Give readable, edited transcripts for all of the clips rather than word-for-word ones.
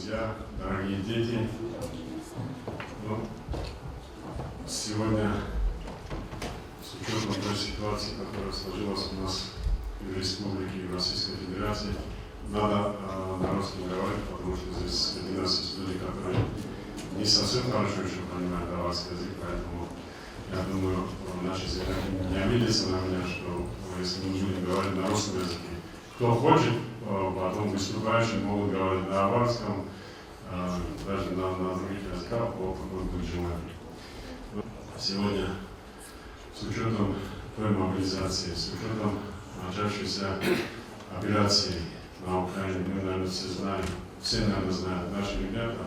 друзья, дорогие дети, сегодня с учетом той ситуации, которая сложилась у нас в Республике и в Российской Федерации, надо на русском говорить, потому что здесь среди нас есть люди, которые не совсем хорошо еще понимают арабский язык, поэтому я думаю, наши земляки не обидятся на меня, что если мы будем говорить на русском языке. Кто хочет, потом выступающие могут говорить на арабском, даже на других языках, какой будет желание. Сегодня с учетом той мобилизации, с учетом начавшейся операции на Украине, мы, наверное, все, наверное, знают, наши ребята,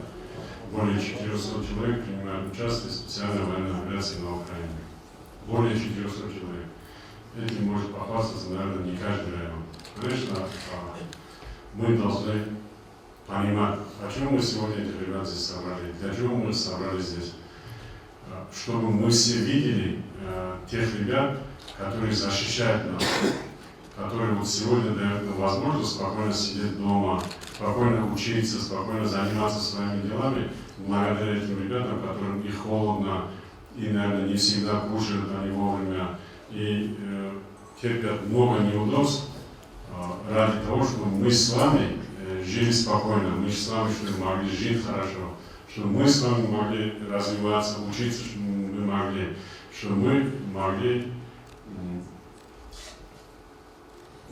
более 400 человек принимают участие в специальной военной операции на Украине. Более 400 человек. Этим может похвастаться, наверное, не каждый район. Конечно, мы должны понимать, почему мы сегодня этих ребят здесь собрали, для чего мы собрались здесь. Чтобы мы все видели тех ребят, которые защищают нас, которые вот сегодня дают нам возможность спокойно сидеть дома, спокойно учиться, спокойно заниматься своими делами, благодаря этим ребятам, которым и холодно, и, наверное, не всегда кушают они вовремя, и терпят много неудобств ради того, чтобы мы с вами жили спокойно, мы с вами чтобы могли жить хорошо, чтобы мы с вами могли развиваться, учиться, чтобы мы могли, чтобы мы могли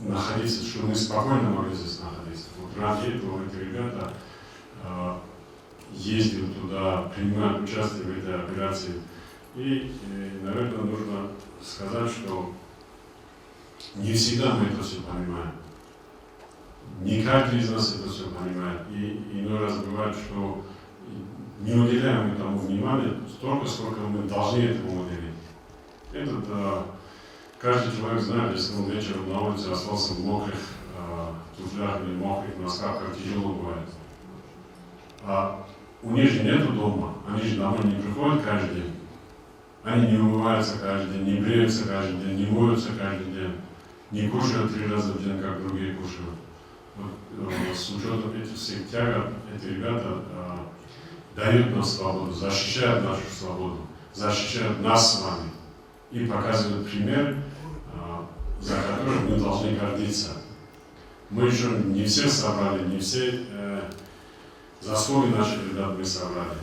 находиться, чтобы мы спокойно могли здесь находиться. Вот ради этого эти ребята ездят туда, принимают участие в этой операции. И, наверное, нужно сказать, что не всегда мы это все понимаем. Не каждый из нас это все понимает. И иной раз бывает, что не уделяем этому внимания столько, сколько мы должны этому уделить. Каждый человек знает, если он вечером на улице остался в мокрых туфлях или мокрых носках, как тяжело бывает. А у них же нету дома, они же домой не приходят каждый день. Они не умываются каждый день, не бреются каждый день, не моются каждый день, не кушают 3 раза в день, как другие кушают. Вот, с учетом этих всех тягот, эти ребята дают нам свободу, защищают нашу свободу, защищают нас с вами и показывают пример, за которым мы должны гордиться. Мы еще не все собрали, не все заслуги наших ребят мы собрали.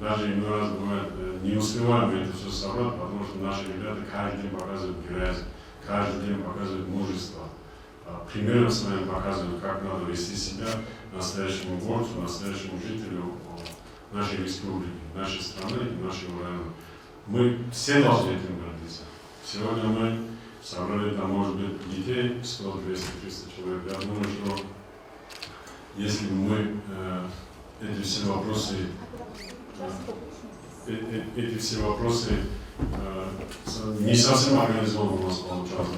Даже иной раз бывает, не успеваем это все собрать, потому что наши ребята каждый день показывают грязь, каждый день показывают мужество. Примером с вами показывают, как надо вести себя настоящему борцу, настоящему жителю нашей республики, нашей страны и нашего района. Мы все должны этим гордиться. Сегодня мы собрали там, может быть, детей 100, 200, 300 человек. Я думаю, что если бы мы эти все вопросы не совсем организованно у нас получалось.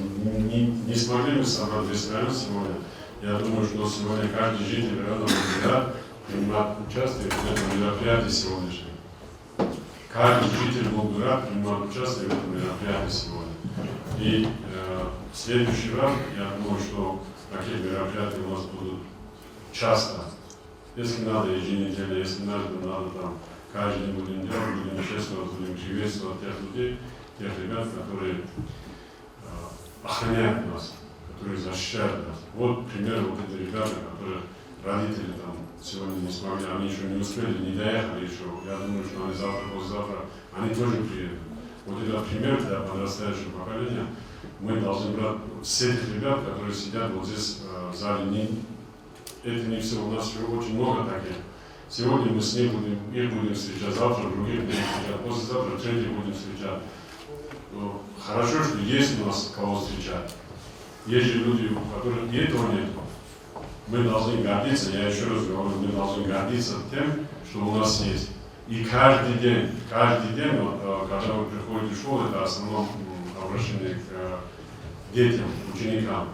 Не смогли мы собрать весь район сегодня. Я думаю, что сегодня каждый житель района будет принимать участие в этом мероприятии сегодняшнем. Каждый житель был бы рад принимать участие в этом мероприятии сегодня. И в следующий раз, я думаю, что такие мероприятия у нас будут часто. Если надо еженедельно, если надо там каждый день будем делать, будем чествовать, будем приветствовать тех людей, тех ребят, которые охраняют нас, которые защищают нас. Вот пример вот эти ребята, которые родители там сегодня не смогли, они еще не успели, не доехали еще. Я думаю, что они завтра, послезавтра, они тоже приедут. Вот это пример для подрастающего поколения. Мы должны брать все этих ребят, которые сидят вот здесь в зале. Это не все, у нас еще очень много таких. Сегодня мы с ними их будем встречать, завтра других будем встречать, послезавтра третьих будем встречать. Но хорошо, что есть у нас кого встречать. Есть же люди, у которых и этого нет. Мы должны гордиться, я еще раз говорю, мы должны гордиться тем, что у нас есть. И каждый день, вот, когда вы приходите в школу, это основное обращение к детям, ученикам.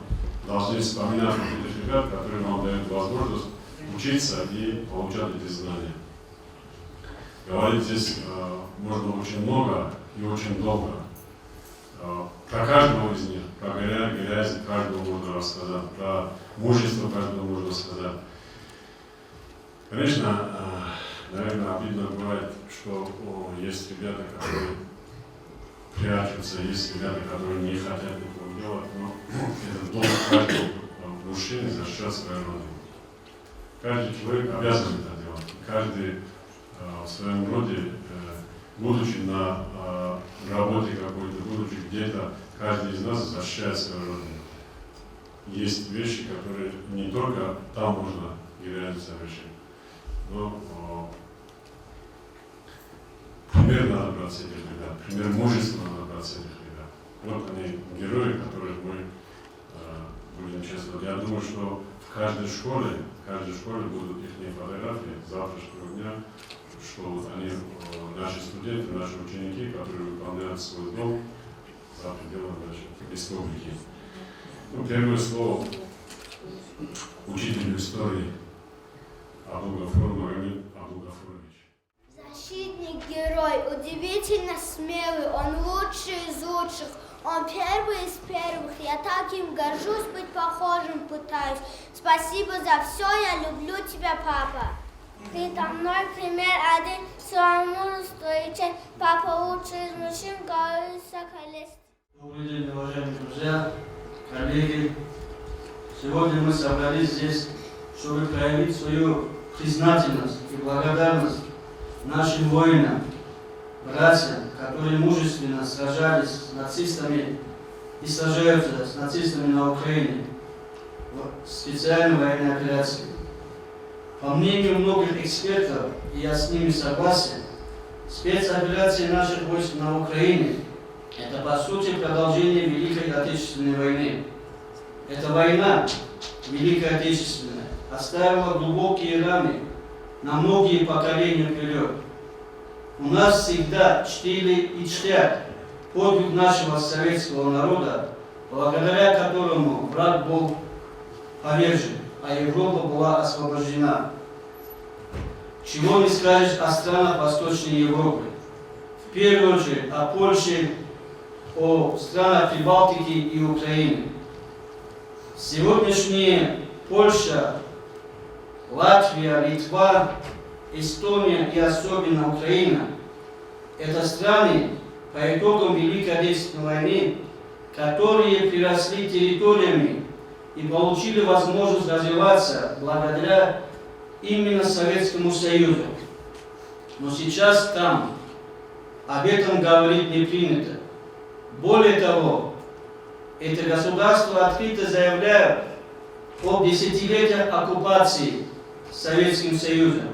Должны вспоминать этих ребят, которые вам дают возможность учиться и получать эти знания. Говорить здесь можно очень много и очень долго. Про каждого из них, про грязь каждого можно рассказать, про мужество каждого можно сказать. Конечно, наверное, обидно бывает, что есть ребята, которые прячутся, есть ребята, которые не хотят этого делать, но это долг каждого мужчины защищать свою родину. Каждый человек обязан это делать. Каждый в своем роде, будучи на работе какой-то, будучи где-то, каждый из нас защищает свою родину. Есть вещи, которые не только там можно и реально совершить, но пример надо брать с этих ребят, пример мужества надо брать с этих ребят. Вот они, герои, которых мы будем чествовать. Я думаю, что в каждой школе будут их фотографии с завтрашнего дня, что вот они, наши студенты, наши ученики, которые выполняют свой долг за пределами нашей республики. Ну, первое слово учителю истории Абу-Гафур Магомед Абу-Гафурович. Защитник-герой, удивительно смелый, он лучший из лучших, он первый из первых, я так им горжусь, быть похожим пытаюсь. Спасибо за все, я люблю тебя, папа. Ты там мой пример один, своему стоичен, папа лучший из мужчин, говорит соколист. Добрый день, уважаемые друзья, коллеги. Сегодня мы собрались здесь, чтобы проявить свою признательность и благодарность нашим воинам, братьям, которые мужественно сражались с нацистами и сражаются с нацистами на Украине в специальной военной операции. По мнению многих экспертов, и я с ними согласен, спецоперации наших войск на Украине – это по сути продолжение Великой Отечественной войны. Эта война, Великая Отечественная, оставила глубокие раны на многие поколения вперед. У нас всегда чтили и чтят подвиг нашего советского народа, благодаря которому враг был повержен, а Европа была освобождена. Чего не скажешь о странах Восточной Европы. В первую очередь о Польше, о странах Прибалтики и Украины. Сегодняшние Польша, Латвия, Литва, Эстония и особенно Украина – это страны по итогам Великой Отечественной войны, которые приросли территориями и получили возможность развиваться благодаря именно Советскому Союзу. Но сейчас там об этом говорить не принято. Более того, это государство открыто заявляют об десятилетиях оккупации Советским Союзом.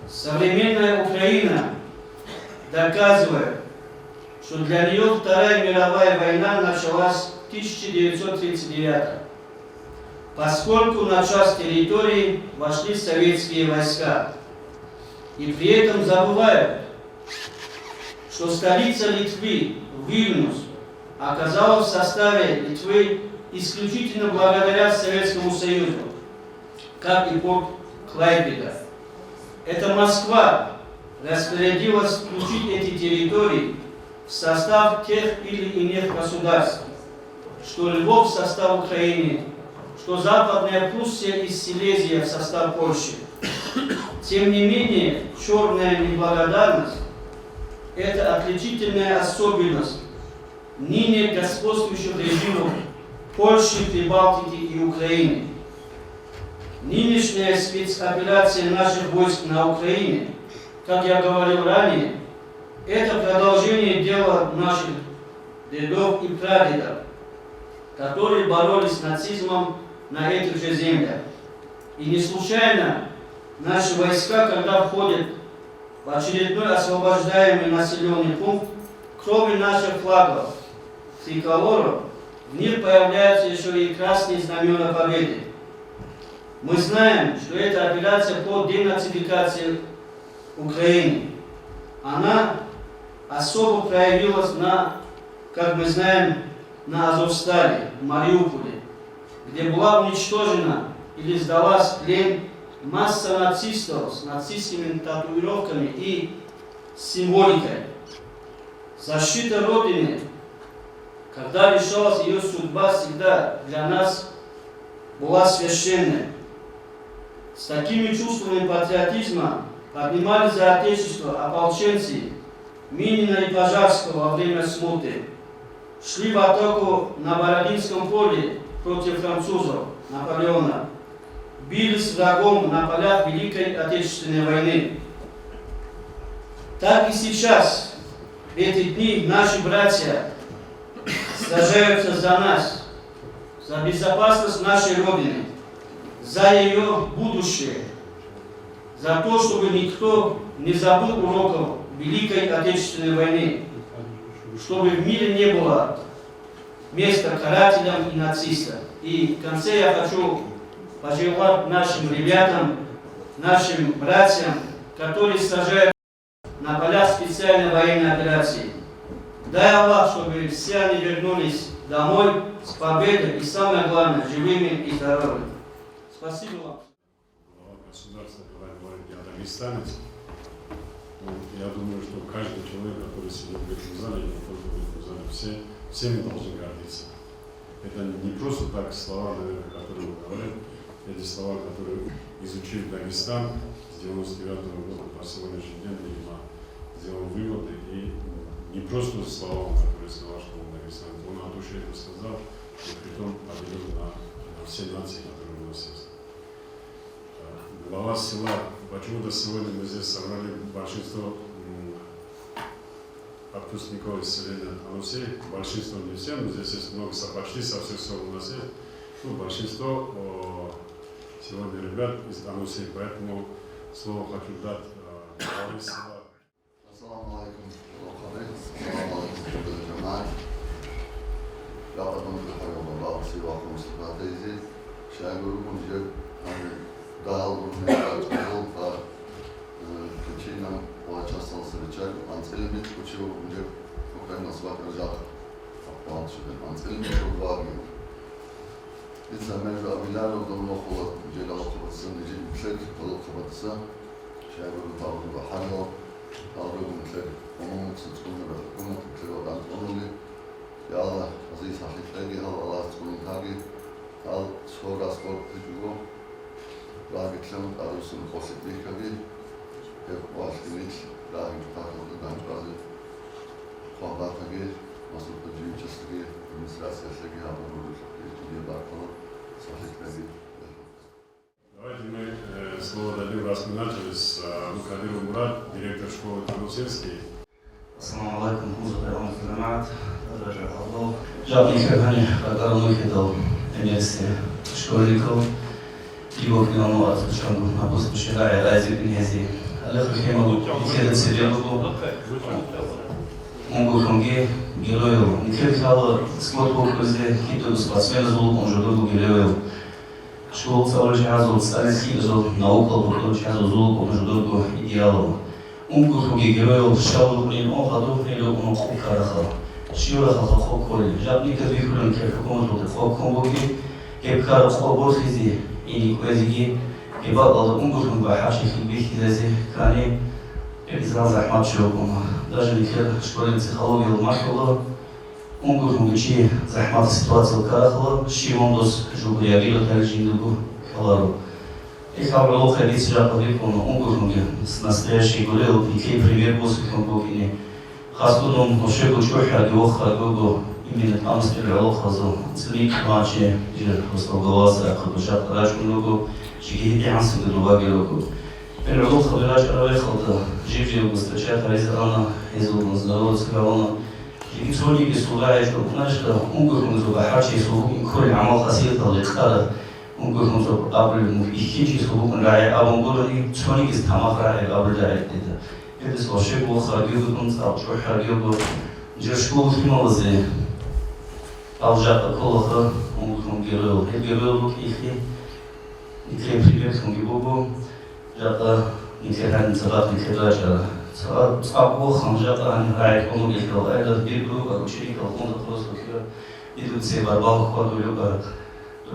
Современная Украина доказывает, что для нее Вторая мировая война началась в 1939, поскольку на часть территории вошли советские войска. И при этом забывают, что столица Литвы, Вильнюс, оказалась в составе Литвы исключительно благодаря Советскому Союзу, как и порт Клайпеда. Это Москва распорядилась включить эти территории в состав тех или иных государств, что Львов в состав Украины, что Западная Пруссия и Силезия в состав Польши. Тем не менее, черная неблагодарность – это отличительная особенность ныне господствующих режимов Польши, Прибалтики и Украины. Нынешняя спецоперация наших войск на Украине, как я говорил ранее, это продолжение дела наших дедов и прадедов, которые боролись с нацизмом на этих же землях. И не случайно наши войска, когда входят в очередной освобождаемый населенный пункт, кроме наших флагов, триколоров, в них появляются еще и красные знамена победы. Мы знаем, что это операция по денацификации Украины. Она особо проявилась как мы знаем, на Азовстале, в Мариуполе, где была уничтожена или сдалась в плен масса нацистов с нацистскими татуировками и символикой. Защита Родины, когда решалась ее судьба, всегда для нас была священной. С такими чувствами патриотизма поднимали за Отечество ополченцы Минина и Пожарского во время смуты. Шли в атаку на Бородинском поле против французов Наполеона. Бились с врагом на полях Великой Отечественной войны. Так и сейчас, в эти дни, наши братья сражаются за нас, за безопасность нашей Родины, за ее будущее, за то, чтобы никто не забыл уроков Великой Отечественной войны, чтобы в мире не было места карателям и нацистам. И в конце я хочу пожелать нашим ребятам, нашим братьям, которые сражаются на полях специальной военной операции. Дай Аллах, чтобы все они вернулись домой с победой и, самое главное, живыми и здоровыми. Спасибо вам. Глава государства, когда говорит «я дагестанец», я думаю, что каждый человек, который сидит в этом зале, не только в этом зале, все мы должны гордиться. Это не просто так слова, наверное, которые вы говорите, эти слова, которые изучили Дагестан с 99 года по сегодняшний день, видимо, сделал выводы, и не просто слова, которые сказал, что он Дагестанец, он от души это сказал, и притом поделил на все нации, которые у нас есть. Глава села, почему-то сегодня мы здесь собрали большинство отпускников из селения Анусей, большинство не все, но здесь есть много, почти со всех сел у нас есть, большинство сегодня ребят из Анусей, поэтому слово хочу дать главе села. Assalamu alaikum, assalamu alaikum, jamaat. Laqad nunqahu Allahu siwakum mustaqatizi. Shagurun je dal gurne fa причина участвовал встречать анцелемит учил уже Украина сват рожах апалчы анцелемит углавил. Из-за между авиляров давно холод делал хватса нижний пшек холод хватса шагурун таву бахало алгоритм клер onun tutkunları bunu tutuyorlar onu ya Allah aziz hakikleri Allah tutkunları al sonra spor tutuyor Rahmetli arasın kosidikleri hep başlamış rahmet takıldıdan bazı konularda nasıl da cümlesi administrasyası gibi yapılmış diye bakılır hakikleri. Давайте мы слово дадим, раз мы начали, с Кадыру Мурат, директор школы Танусельский. Assalamu alaikum, Музыка Рамат, Раджа Алдов. Жалко никогда когда он выкидал вместе школьников, его кинул от учебы на пустоширая Азию Князей. Аллах Хемалу, Хедет Сирелу, Мунгу Хунги, Герою, Никерхала, Скот Бокузе, Киту спортсмен злу, он же был героем. Школ целый час от сталинских зол, наука был час зол, он же был идеалом. Мунгу Хунги героев, шалу блин, он ходу, или он хукарахал. Шиора хахахо коли, жабника вихрен, керхакон жил, хокомбоги, кепкара хоборхизи, и никвезиги, кебал Мунгу Хунги бахаши хибихи зази, кани, перезал захмат шиокума. Даже никер школьный психология лмашкала, Мунгу Хунги захмат ситуацию карахала, шимондос жугу реагировал тальжиндугу халару. Ich habe auch ein bisschen von Ungarn с настоящей говорил, какие пример после Конгогини. Хасуном Мошеку Чоха Диоха Гого именно там стрелял хазу. Цели матчи, где располагался Хабушат Рашмугу, Чигиди Ансу Гудувагирогу. Перевел Хабираш Равехалда, живший встречать Райзана, из здорового Сагалона. И Соник из Сугая, что знаешь, что Унгарн Зубахачи, Курин Амал Хасил Талихара. Мунгу хунзо абрил ихичи субукун рай абунгурни чоник из тамахрай абрил рай деда. Это слушай был хагил кун стал чой хагил был. Жешкул хималзе. Алжата колоха мунгу хунгирил. Хегирил бук ихи. Никре привет хунгибубу. Жата никерхан царат никерача. Цабу ханжата рай куну ихил. Айда биргу каручи калхунда просто хир. Идут все барбал ходу люба.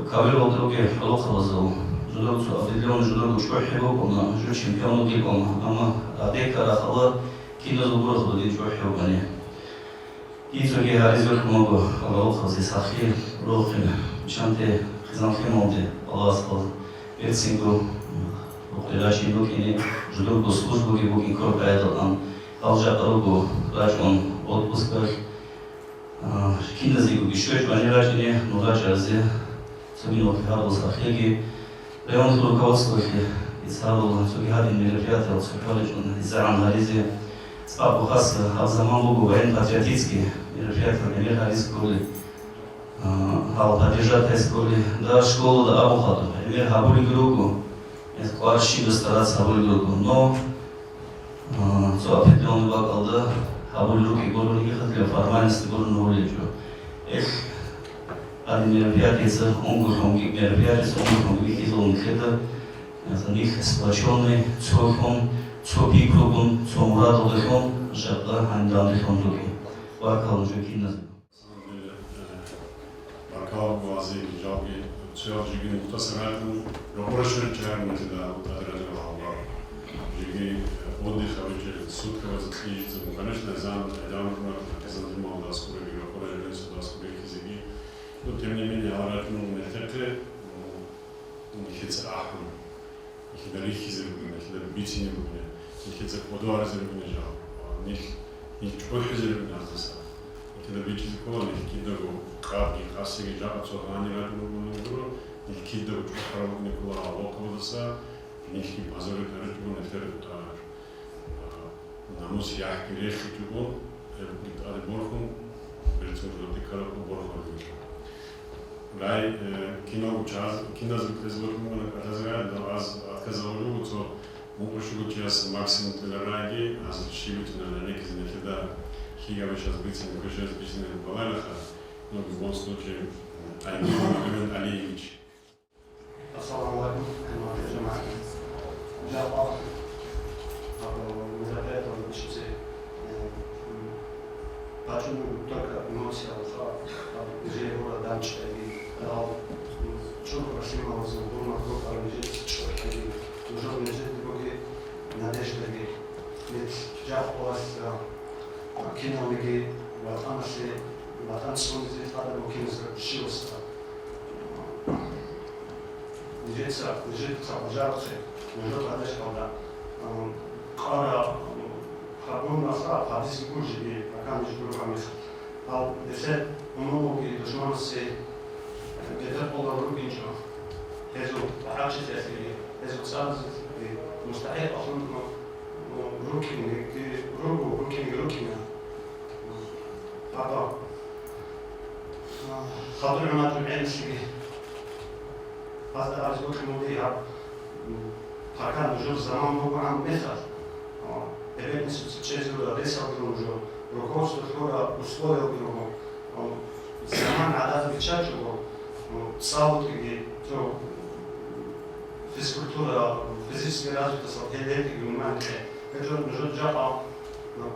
Кавер друге лохалазо, жудоцу определенный жудок чухибоком, жу чемпиону гиком, ама адека рахала кинозуброху ди чухибокане. Ицоги харизер много лохалази сахи рохин, чанте хизанхи молде, аласхал, ветсингу Рухлераши букини, ждурку службу и букин корпаэдалан, алжапаруку рачон отпусках, киндазику гишуэч ванирачине, нурачазе, цугинок хабус ахеги, районных руководствах и цару цугихадин мероприятия, цугихаличун изаран харизе, спапу хас авзаман лугу военно-патриотические мероприятия, например, хариз крули, поддержать школы, да, школу, да, абухату, например, хабули группу, кварши достараться хабули группу, но за определенный вакал, да, хабули руки, гору не хотели, формальности гору на улицу. Один мероприятие, онгурхонги мероприятие, онгурхонги изолон хеда, за них сплоченный, цохом, цопи кругом, цомурадо лехон, жабда, хандан лехон руки. Вакал уже киназ. Вакал вази жалги, цел жиги мухтасаратун, рабочий чарный да, утадрали валва. Жиги отдыха вечер, сутка возлежит, конечно, зам, занимал да скоро, рабочий да скоро хизиги. Но тем не менее, аратун нехте, нехте ахун, нехте рихизирбуне, нехте битинибуне, нехте подварзирбуне жал, нехте чпохизирбуне азаса. Нехте битизикола, нехте дагу кабги, касиги жаба цохани ратун гуру, нехте дагу чпохарабуне кула алоковдаса, нехте базары таржбуне терутар. Намус яхки рехитубун, али борхун, перецурду дикарабу борхун. Рай кино учаз, кино звукозворотного разряда, аз отказал его, то мог еще час максимум толерании, а зачем-то на некий занятия хига сейчас быть не хочет быть не балалаха, но в любом случае Айман Алиевич. Ассаламу алейкум, Джапа, мероприятие в Бишкеке. Почему только эмоция ушла, где его дальше и дал, что просил за дома, кто лежит, что уже лежит другие надежды, ведь Джапа кинологи, ватанцы, здесь надо было кинуть шилоста. Лежит пожарцы, лежит надежда, да. Кара Хабун Насра, Хадис Гуржи, Аканиш Гургамис. Ал десет монологи душманцы, где-то полгода Рубинчо. Эзу Арачи Тесили, Эзу Цадз, Мустахет Ахун, Рукини, Рукини. Папа. Хабур Мату Энсиги. Аз Рукини Мудиха. Паркан Жур Заман Боган Месас. Евентни се чезило да десално уже руководство хора условия го заман адат вичачо салото ги то физкултура физически развита со елети ги уманте като Джапа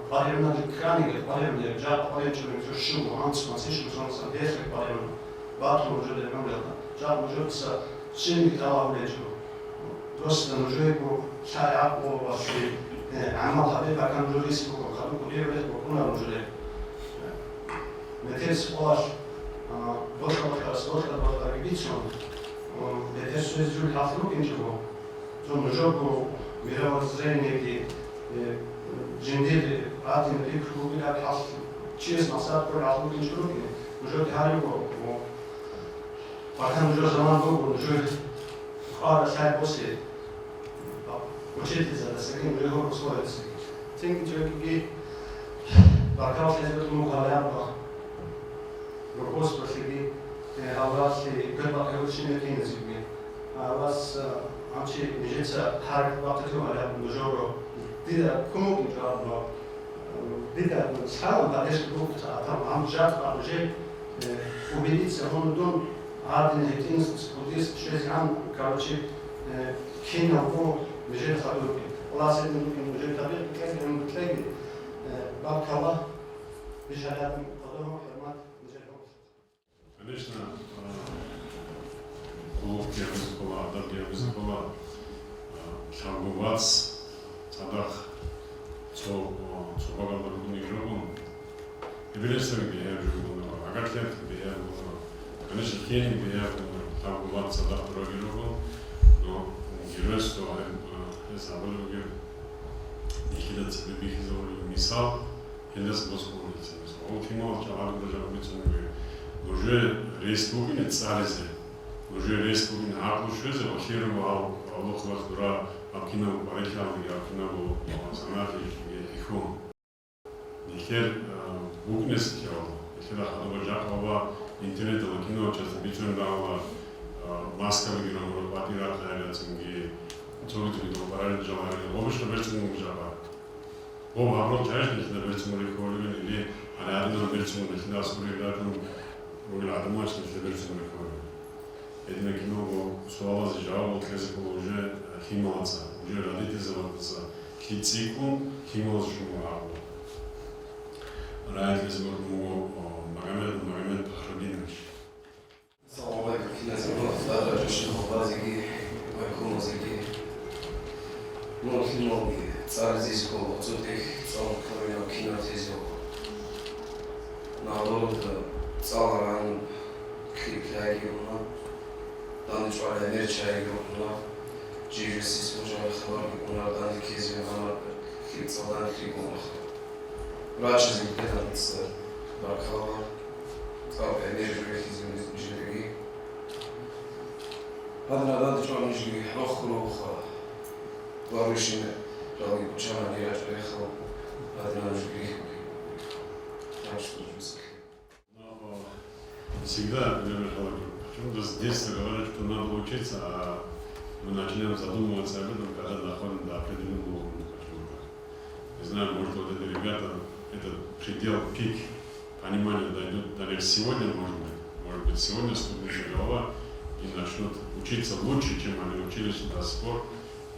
паремна крани паремна Джапа паремчо не шум ансма сишно сон десет паремна бату уже да мамлята Джапа уже са шими тала влечо просто уже го шая по ваши عمل حبيب كان جوريس وخلوا كلية بيت وكنا رجلين. متى سؤال دوشة بيتشون متى سؤال جول حافلو كنجبو زون نجوبو ميرا وزرين يدي جنديل عادي نريك شو بيلا حاف چیز مسافر پر حافلو كنجبو كني نجوب هاريو وكان نجوب زمان بو نجوب خار ساعة بوسي учитель, с каким легко условиться. Тем, человек, вокал следует мухалябба, руководство себе, а вас и герба кавычными кинезами, а вас анчи бежится харк ватату аляб нужору, дида кому гибрабба, дида схал бадеш группа, а там амжат бадже убедиться, он дом один хитинс спутис 6 ан, короче, кино بجيل خلوقي الله سيدنا ممكن بجيل طبيعي بتلاقي لما بتلاقي بارك الله بشهادات قدرهم وحرمات بجيل Конечно, уловки языкова, адабы языкова, шамбувац, цадах, цобага баргуни жогун, и билестерин бияр жогун, агатлер бияр жогун, конечно, хени бияр жогун, шамбувац, цадах, дороги жогун, но герой что забыли их это цепи мисал, это способность. Вот ему чалак даже обычно уже республика царица, уже республика аклушезе, охеру аллах ваздура, акина барихам, акина бо санати ихом. Нихер букнес чало, нихер хадова жакова интернет лакино часто бичон дала маска виграм патира хайрацинги, цогит видео параллель жамари, обычно версию жаба. Оба аброт чаешь нихер версию рекорден или ариадна версию нихер аскуридатун Adam açtı işte versiyonu koyuyor. Edine kino suala cevap otkeze уже хималца, уже родители заводятся хицикун, хималц шумару. Ради згорну Магомед Пахрабинович. Салам алейкум, кинезима, дара решил базиги, майкумазиги. Ну, хималги, царь здесь был, отсюда их целом кроме кинотезио. Народ Саларан Крикягиуна, Даничваля Мерчагиуна, Живесис Мужа Хваргиуна, Даникизиуна, Хицалан Кригуна. Врачи Петанца, Баркава, Скалка Мерчагиуна, Живи. Адна Даничваля Живи, Рохруха, Варушина, Жалги Пучана, Нираж Рехал, Адна Живи. Всегда, почему-то с детства говорят, что надо учиться, а мы начинаем задумываться об этом, когда доходим до определенного уровня почему-то. Не знаю, может вот это ребята, этот предел, пик понимания дойдет даже сегодня, может быть сегодня стукнется голова и начнут учиться лучше, чем они учились до сих пор.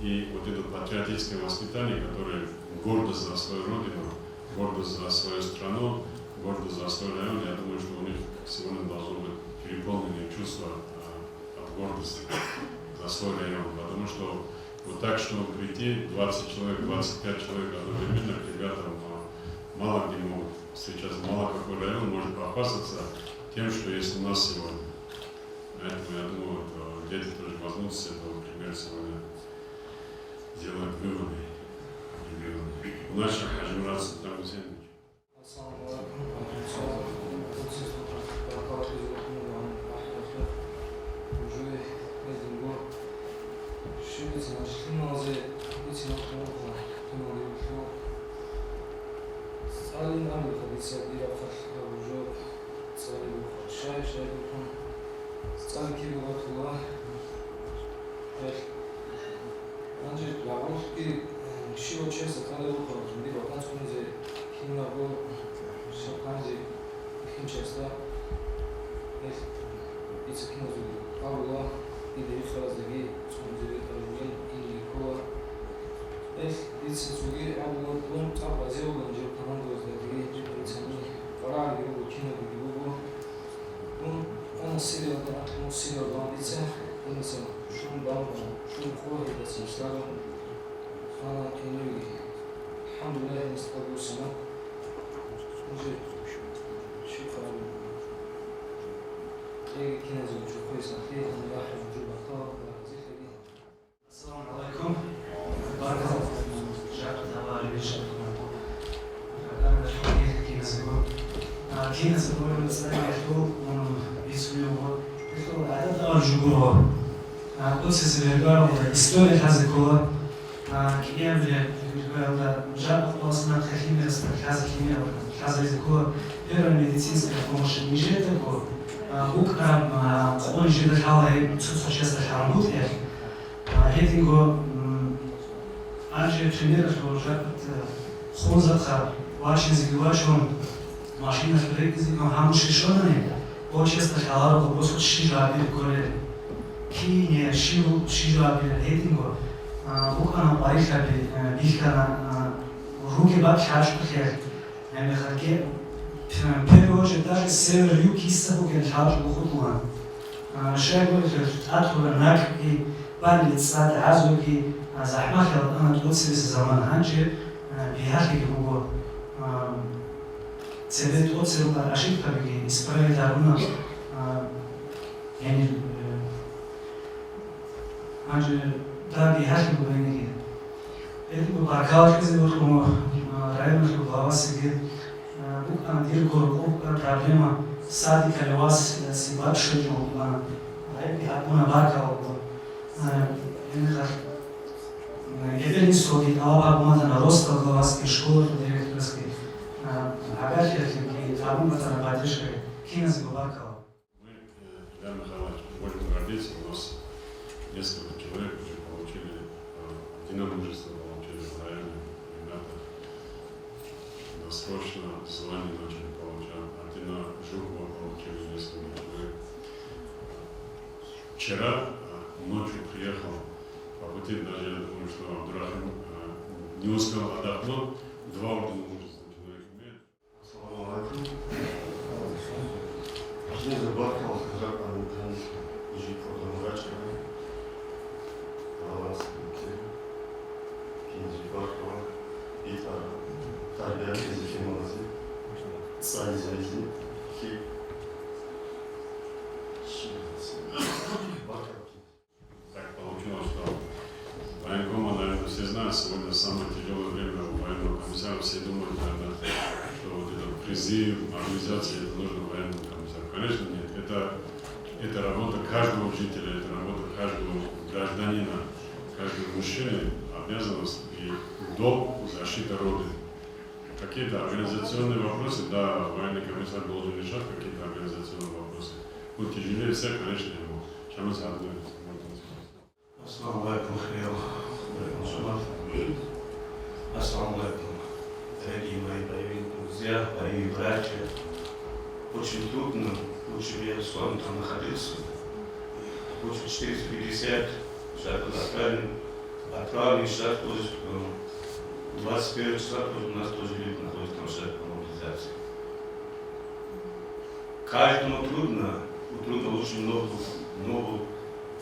И вот это патриотическое воспитание, которое гордость за свою родину, гордость за свою страну, гордость за свой район, я думаю, что у них сегодня должно быть переполненное чувство от гордости за свой район. Потому что вот так, чтобы прийти 20 человек, 25 человек одновременно к ребятам, мало где могут встречаться, мало какой район может похвастаться тем, что есть у нас сегодня. Поэтому я думаю, дети тоже возьмутся с этого примера сегодня, делают выводы. У наших Хаджимурат Султан Гусейнович. Шиво често kada upravo bilo kanskonize himna go шапканзи химчеста ица кинозу авла иде фразеги сконзеги таржуген или кола ица суги авла дом табазео ганжо канандо здаги жиприцани параги го кино го он сидел там ица он се шум дам шум кола да се слагам أنا كنوي الحمد لله نستقبل السنة نجي شكرا إيه كنا زوج كويس أخير أنا راح نجيب أخطاء السلام عليكم بارك الله فيكم شكرا تبارك الله أنا بشكرك كنا زوج نستعين يحكوا بيسويوا يحكوا عدد أرجوها كل سيزيرجار история هذا كيمياء جاب خلاصنا خلينا نستخدم كيمياء هذا يذكر первая медицинская помощь не такое буквально он же дышал сейчас работает это анже пример что уже хозаха ваши зигвачон машина прегизи но хамши шонане очень стахаларо просто шижаби коре кине шижаби это буквально паришаби бихкана руки бачаш пхер мехаке первую очередь даже север-юг иссабуген шалж бухутуан шайгу атура накки балица азуки زحمة أنا تقصي الزمان هنجي بيحكي بقول سبت تقصي ولا أشيك تبقي إسبري دارونا يعني Anje da bi haki bubenigi. Barkal kizi urkumo rayonu glava bukan dir korku problema sadi kalwas si bakshaju ma aybi hakuna barkal Jedan istogi nova pomada rosta glavaske škole direktorske агачерки работа на батюшке кинес Бабакова. Мы, Илья Михайлович, можем гордиться, у нас несколько человек уже получили единомужество, получили в районе, ребята досрочно звание начали получать, Артина Жукова получили несколько человек. Вчера ночью приехал по пути, даже я думаю, что Абдурахим не успел отдохнуть, 2 ордена мужества человек имеет. Assalamu alaikum. Şimdi de Barkal Kazak Anıt'ın ici programı açıyor. Allah'a sıkıntı. İkinci Barkal. Bir tane. Tarbiye tezifim olası. Sadece ki. Barkal. Так получилось, что военкома, наверное, все знают, сегодня самое тяжелое время у военного комиссара. Все думают, наверное, что вот этот призыв, организация, это нужно военному комиссару. Конечно, нет. Это работа каждого жителя, это работа каждого гражданина, каждого мужчины, обязанность и долг защиты Родины. Какие-то организационные вопросы, да, военный комиссар должен решать какие-то организационные вопросы. Ну, тяжелее всех, конечно, ему. Чем мы задумались? Assalamu alaikum, Assalamu alaikum, дорогие мои боевые друзья, боевые братья. Очень трудно, лучше бы я с вами там находился. Очень 450, сейчас отправлен, сейчас тоже 21 числа тоже у нас тоже люди находятся там сейчас по мобилизации. Каждому трудно очень много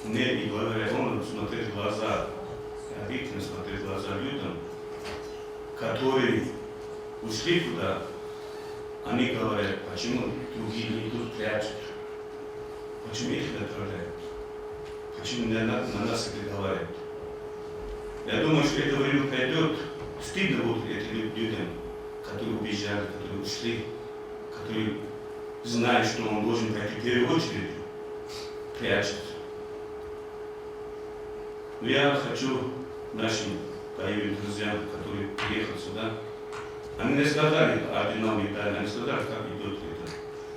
мне и говоря, он смотреть в глаза, обидно смотреть в глаза людям, которые ушли туда, они говорят, почему другие не идут прячут, почему их не отправляют, почему на нас это говорят. Я думаю, что это время пройдет, стыдно будет этим людям, которые убежали, которые ушли, которые знают, что он должен пройти в первую очередь, прячется. Но я хочу нашим боевым друзьям, которые приехали сюда, они не сказали орденам и медали, они сказали, как идет это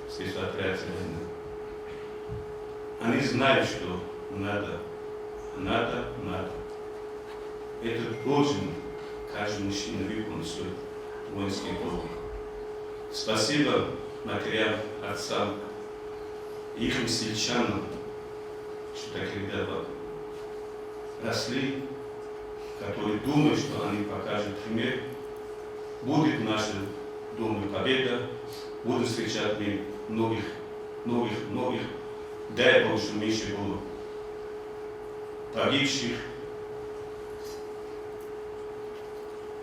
спецоперация. Они знают, что надо. Это должен каждый мужчина выполнить свой воинский долг. Спасибо матерям, отцам, их сельчанам, что такие ребята росли, которые думают, что они покажут пример. Будет в нашем доме победа, будем встречать многих. Дай Бог, что меньше было погибших.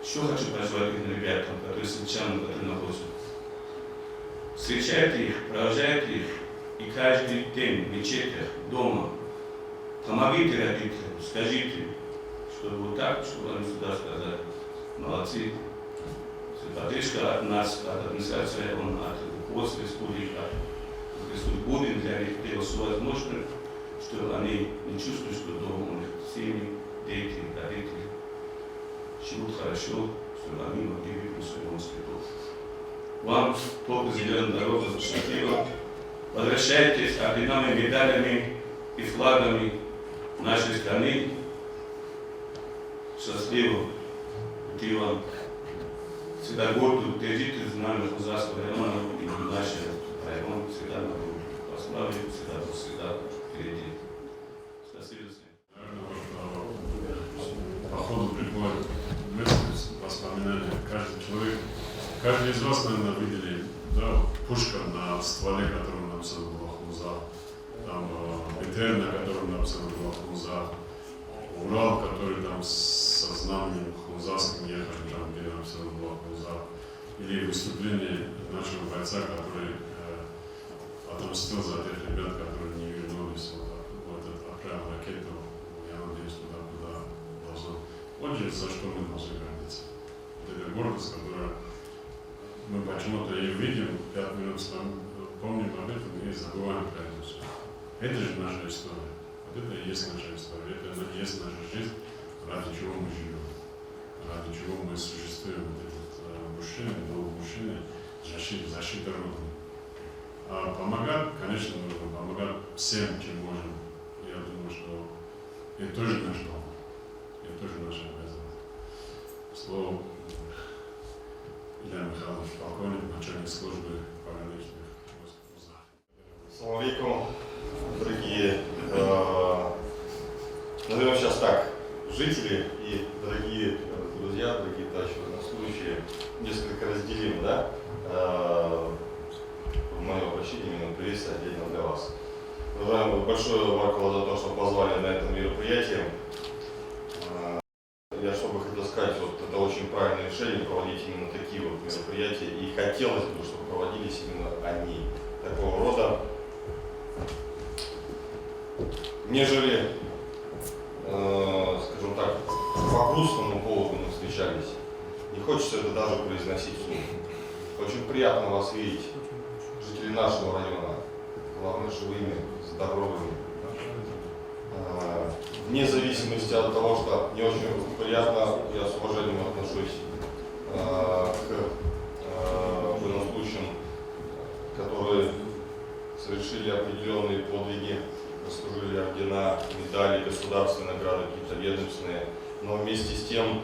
Что хочу позвать ребятам, которые сельчанам, которые находятся. Встречайте их, провожайте их, и каждый день в мечетях, дома. Помогите родителям, скажите, чтобы вот так, чтобы они сюда сказали. Молодцы. Поддержка от нас, от администрации, от руководства республики, будем для них делать все возможное, чтобы они не чувствовали, что дома у них семьи, дети, родители живут хорошо, чтобы они могли выполнить свой воинский долг. Вам только зеленая дорога, счастливо. Возвращайтесь орденами, медалями и флагами нашей страны. Счастливо. И вам всегда гордо держите знамя Хузарского района и нашего района всегда на руку. Прославим всегда впереди. Спасибо всем. По ходу приходит мысль, воспоминания. Каждый из вас, наверное, видели, да, пушка на стволе, которым написано было Хуза, там БТР, на котором написано было Хуза, Урал, который там со знаменем Хузарским ехали, там, где написано было Хуза, или выступление нашего бойца, который отомстил за тех ребят, которые не вернулись, отправил ракету в Янаде. есть туда, куда должно. Вот же за что мы должны гордиться. Вот эта гордость, которая мы почему-то ее видим, 5 минут помним об этом и забываем про это все. Это же наша история. Вот это и есть наша история. Это и есть наша жизнь, ради чего мы живем, ради чего мы существуем. Вот этот мужчина, долг мужчины, защита Родины. А помогать, конечно, нужно помогать всем, чем можем. Я думаю, что это тоже наш долг. Это тоже наша обязанность. Слово Илья Михайлович, полковник, начальник службы пограничных войск. Ассаламу алейкум, дорогие, назовем сейчас так, жители и дорогие друзья, дорогие товарищи военнослужащие, несколько разделим, да, мое обращение, именно приветствие отдельно для вас. Большое Варкова за то, что позвали на это мероприятие. Я что бы хотел сказать, вот это очень правильное решение проводить именно такие вот мероприятия, и хотелось бы, чтобы проводились именно они, такого рода, нежели, скажем так, по грустному поводу мы встречались. Не хочется это даже произносить вслух. Очень приятно вас видеть, жители нашего района, главное, живыми, здоровыми. Вне зависимости от того, что не очень приятно, я с уважением отношусь к военнослужащим, которые совершили определенные подвиги, заслужили ордена, медали, государственные награды, какие-то ведомственные. Но вместе с тем,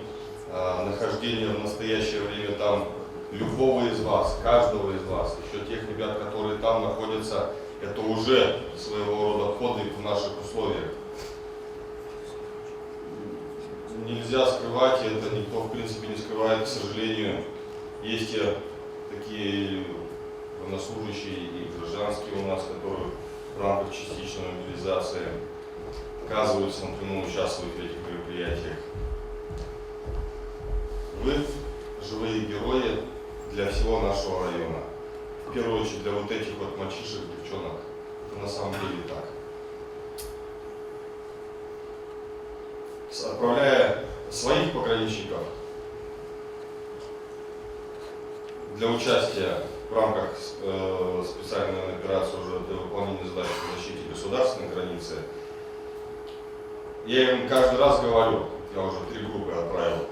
нахождение в настоящее время там любого из вас, каждого из вас, еще тех ребят, которые там находятся, это уже своего рода подвиг в наших условиях. Нельзя скрывать, это никто в принципе не скрывает, к сожалению. Есть такие военнослужащие и гражданские у нас, которые в рамках частичной мобилизации оказываются, напрямую участвуют в этих мероприятиях. Вы живые герои для всего нашего района. В первую очередь для вот этих вот мальчишек, девчонок. Это на самом деле так. Отправляя своих пограничников для участия в рамках специальной операции уже для выполнения задач по защите государственной границы, я им каждый раз говорю, я уже 3 группы отправил,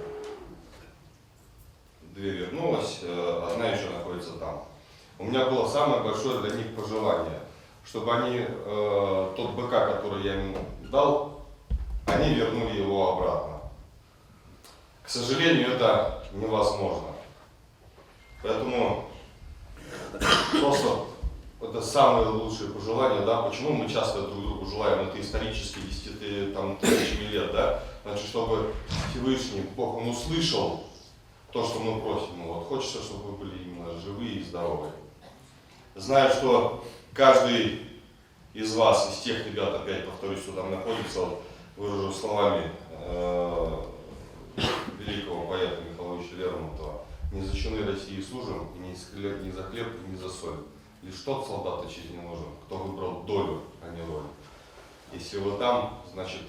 2 вернулась, 1 еще находится там. У меня было самое большое для них пожелание, чтобы они тот БК, который я им дал, они вернули его обратно. К сожалению, это невозможно. Поэтому просто это самое лучшее пожелание, да, почему мы часто друг другу желаем, это исторически 10 тысячами лет, да, значит, чтобы Всевышний Бог, Он услышал то, что мы просим, вот, хочется, чтобы вы были именно живые и здоровые. Знаю, что каждый из вас, из тех ребят, опять повторюсь, кто там находится, вот, выражу словами великого поэта Михаила Ильича Лермонтова: «Не за чины России служим, и не за хлеб, и не за соль. Лишь тот солдат отчизне нужен, кто выбрал долю, а не роль. Если вы там, значит,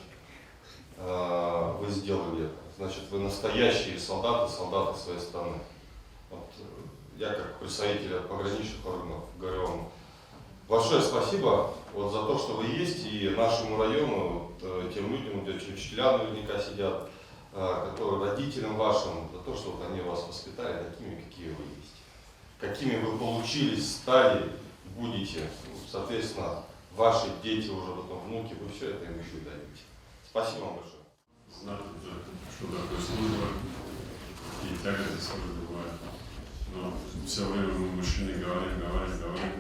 вы сделали это. Значит, вы настоящие солдаты, солдаты своей страны». Вот, я как представитель пограничных органов говорю вам большое спасибо вот за то, что вы есть, и нашему району, вот, тем людям, где учителя наверняка сидят, которые родителям вашим, за то, что вот они вас воспитали такими, какие вы есть. Какими вы получились, стали, будете, соответственно, ваши дети, уже потом внуки, вы все это им еще и даете. Спасибо вам большое. Знать, что такое служба и тяготы службы бывают. Но все время мы, мужчины, говорим,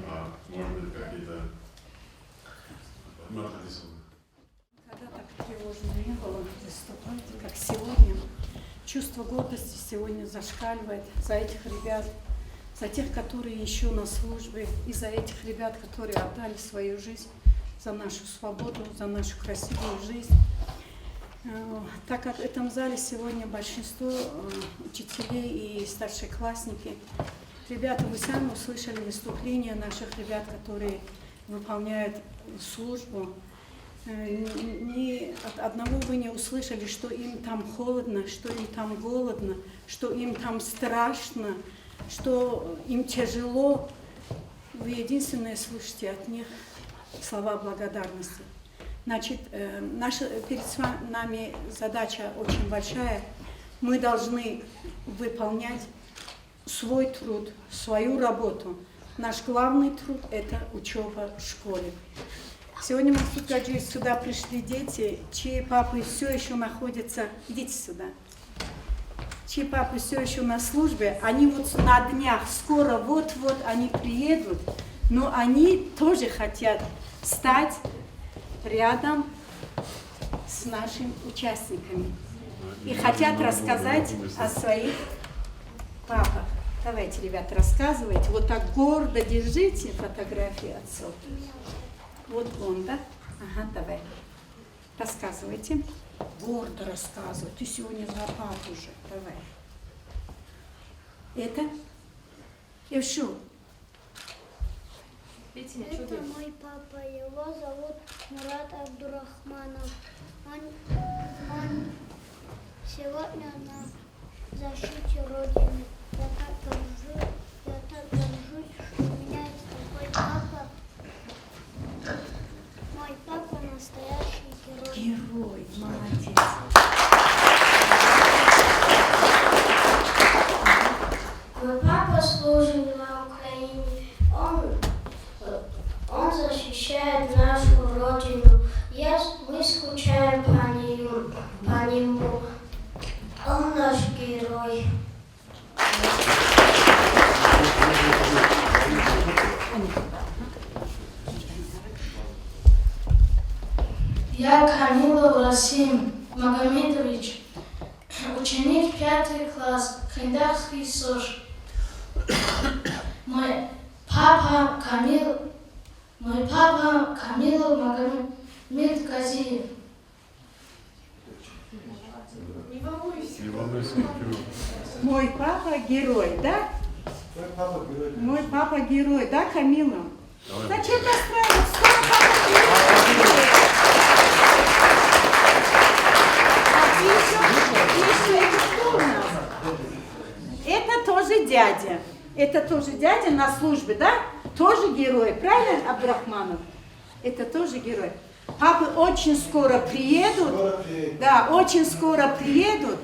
а может быть какие-то традиционные. Когда так тревожно не было выступать, как сегодня, чувство гордости сегодня зашкаливает за этих ребят, за тех, которые еще на службе, и за этих ребят, которые отдали свою жизнь за нашу свободу, за нашу красивую жизнь. Так как в этом зале сегодня большинство учителей и старшеклассники, ребята, вы сами услышали выступления наших ребят, которые выполняют службу. ни от одного вы не услышали, что им там холодно, что им там голодно, что им там страшно, что им тяжело. Вы единственное слышите от них слова благодарности. Значит, перед нами задача очень большая. Мы должны выполнять свой труд, свою работу. Наш главный труд – это учеба в школе. Сегодня, Максут Гаджиевич, сюда пришли дети, чьи папы все еще находятся, идите сюда, чьи папы все еще на службе, они вот на днях, скоро, вот-вот они приедут, но они тоже хотят стать рядом с нашими участниками и хотят рассказать о своих папах. Давайте, ребята, рассказывайте. Вот так гордо держите фотографии отцов. Вот он, да? Ага, давай. Рассказывайте. Гордо рассказывай. Ты сегодня за папу уже. Давай. Это? Евшу. Это мой папа. Его зовут Мурат Абдурахманов. Он сегодня на защите Родины. Я так горжусь, что у меня есть такой папа. Мой папа настоящий герой. Герой, молодец. Мой папа служит на Украине. Он защищает нашу Родину. Мы скучаем по нему. Он наш герой. Я Камилов Расим Магомедович, ученик 5 класс, Кайдарский СОЖ. Мой папа Камилов Магомед Газиев. Не волнуйся, ничего. Мой папа герой, да? Мой папа герой, да, Камила? Зачем настраивать? Скоро папа герой. Это тоже дядя. Это тоже дядя на службе, да? Тоже герой, правильно, Абдурахманов? Это тоже герой. Папы очень скоро приедут. Да, очень скоро приедут.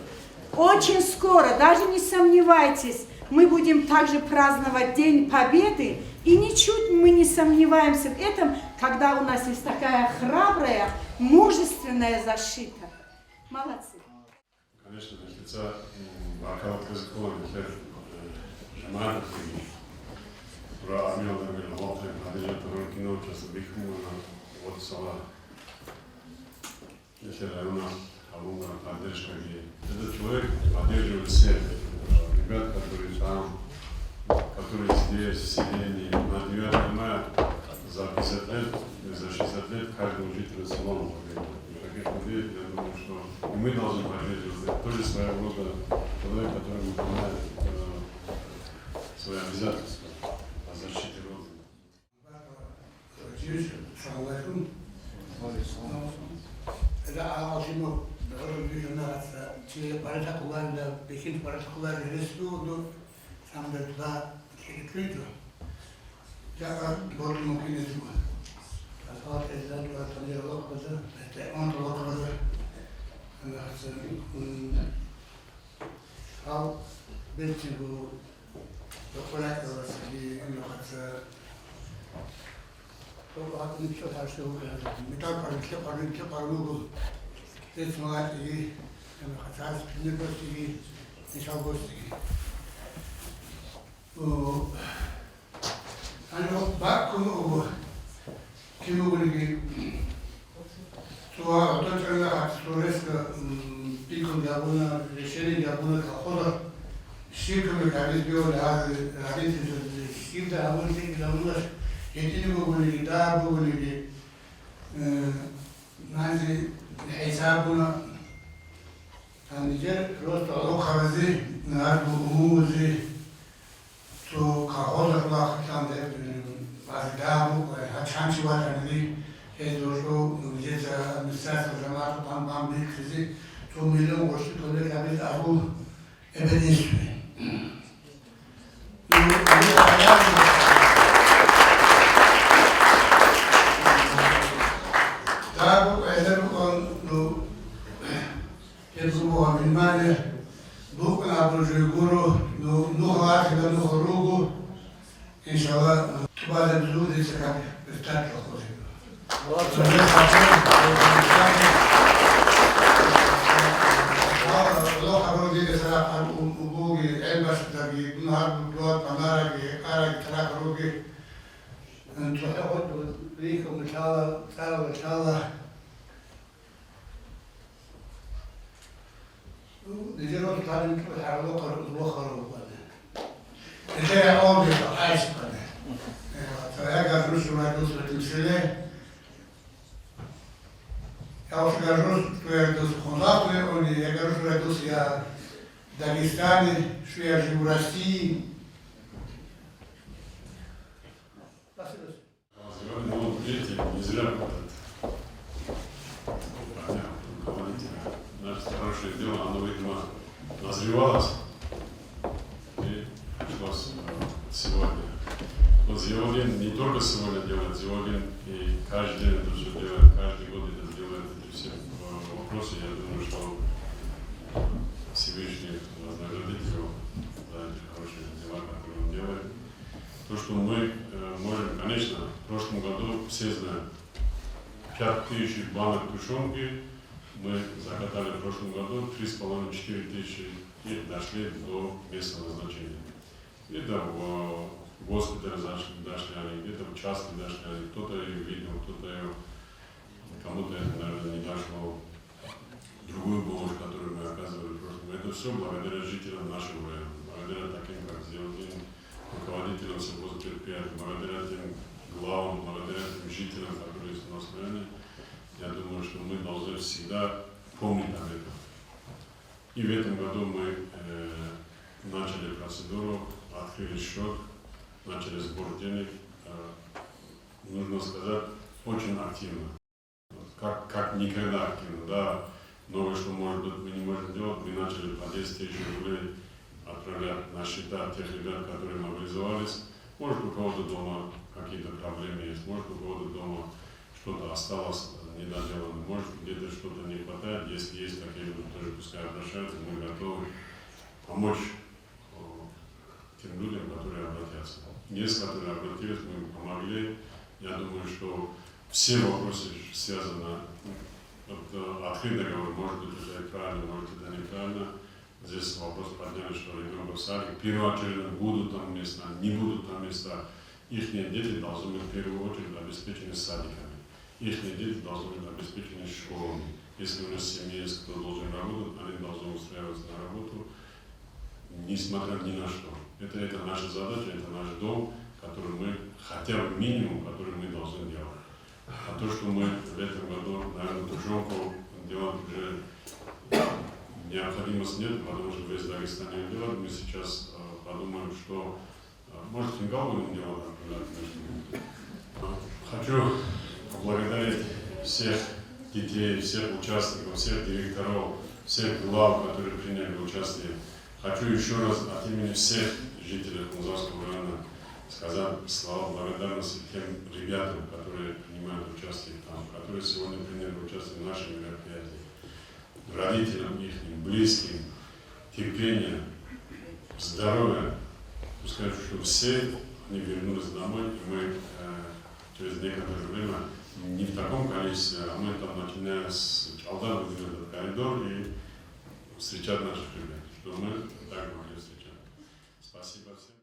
Очень скоро, даже не сомневайтесь, мы будем также праздновать День Победы. И ничуть мы не сомневаемся в этом, когда у нас есть такая храбрая, мужественная защита. Молодцы. Конечно, от лица Бакала Казакова, Жамана, про армию, наверное, Лотрин, Аделья, Тарункино, часто Бихмуна, вот Сала, если Района, Алуна, поддержка, этот человек поддерживает всех ребят, которые там, которые здесь, в селении, на 9 мая, за 50 лет, за 60 лет каждому жителю Солома победил. Таких людей, я думаю, что и мы должны поддерживать. Это тоже своего рода человек, который выполняет свои обязательства о защите Родины. Chanchi Watanidi, Edo, Ministerstvo Žamato, pan Bikrizi, tu milion gošti kod neka biti abu ebenisvi. Tako, eder on, jedno bilmane, Bog na Božju guru, nuhu ahida, nuhu rugu, inšallah, bazem ljudi se kako prestačilo hoćemo. Allah harus jadi serapkan ubugi, elbas dari nahar buat panara ke arah terak rugi. Untuk apa berikum insyaallah. Dijeron tadi itu harus lokal. Jadi orang itu ais pada. Saya harus terus terusile. Я уже горжусь, что я родился в Хонлапе, я горжусь, что родился я в Дагестане, что я живу в России. Сегодня мы видите, не зря руководителя. Наше хорошее дело, оно, видимо, развивалось и пришлось сегодня. Вот Зиолин не только сегодня делает, Зиолин и каждый день это все делает, каждый год это делает. Все вопросы, я думаю, что Всевышний вознаградит его за эти хорошие дела, которые он делает. То, что мы можем, конечно, в прошлом году все знают, 5000 банок тушенки мы закатали в прошлом году, 3,5-4 тысячи и дошли до места назначения. Где-то в госпитале дошли они, где-то в части дошли они, кто-то ее видел, кто-то ее... Кому-то это, наверное, не дошло. Другую помощь, которую мы оказывали в прошлом. Это все благодаря жителям нашего района, благодаря таким, как Зиолин, руководителям сельхозпредприятий, благодаря тем главам, благодаря тем жителям, которые есть у нас в районе. Я думаю, что мы должны всегда помнить об этом. И в этом году мы начали процедуру, открыли счет, начали сбор денег. Нужно сказать, очень активно. Как никогда активно, да, новое, что может быть мы не можем делать, мы начали по 10 000 рублей отправлять на счета тех ребят, которые мобилизовались. Может, у кого-то дома какие-то проблемы есть, может, у кого-то дома что-то осталось недоделано, может, где-то что-то не хватает. Если есть такие люди, тоже пускай обращаются, мы готовы помочь тем людям, которые обратятся. Есть, которые обратились, мы помогли. Я думаю, что все вопросы связаны, открытый договор, может быть, это правильно, может, это неправильно. Здесь вопрос подняли, что ребенок в садик. Первоочередно будут там места, не будут там места. Их дети должны быть в первую очередь обеспечены садиками. Их дети должны быть обеспечены школами. Если у нас в семье есть кто должен работать, они должны устраиваться на работу, несмотря ни на что. Это наша задача, это наш долг, который мы, хотя бы минимум, который мы должны делать. А то, что мы в этом году, наверное, тушенку делать уже необходимости нет, потому что весь Дагестан не делает. Мы сейчас подумаем, что может фингал будем делать, например. Хочу поблагодарить всех детей, всех участников, всех директоров, всех глав, которые приняли участие. Хочу еще раз от имени всех жителей Хунзарского района сказать слова благодарности тем ребятам, которые принимают участие там, которые сегодня приняли участие в нашем мероприятии. Родителям их, близким, терпения, здоровья. Пускай, что все они вернулись домой, и мы через некоторое время, не в таком количестве, а мы там начинаем с Чалдана, выйдем в этот коридор и встречать наших ребят, что мы так могли встречать. Спасибо всем.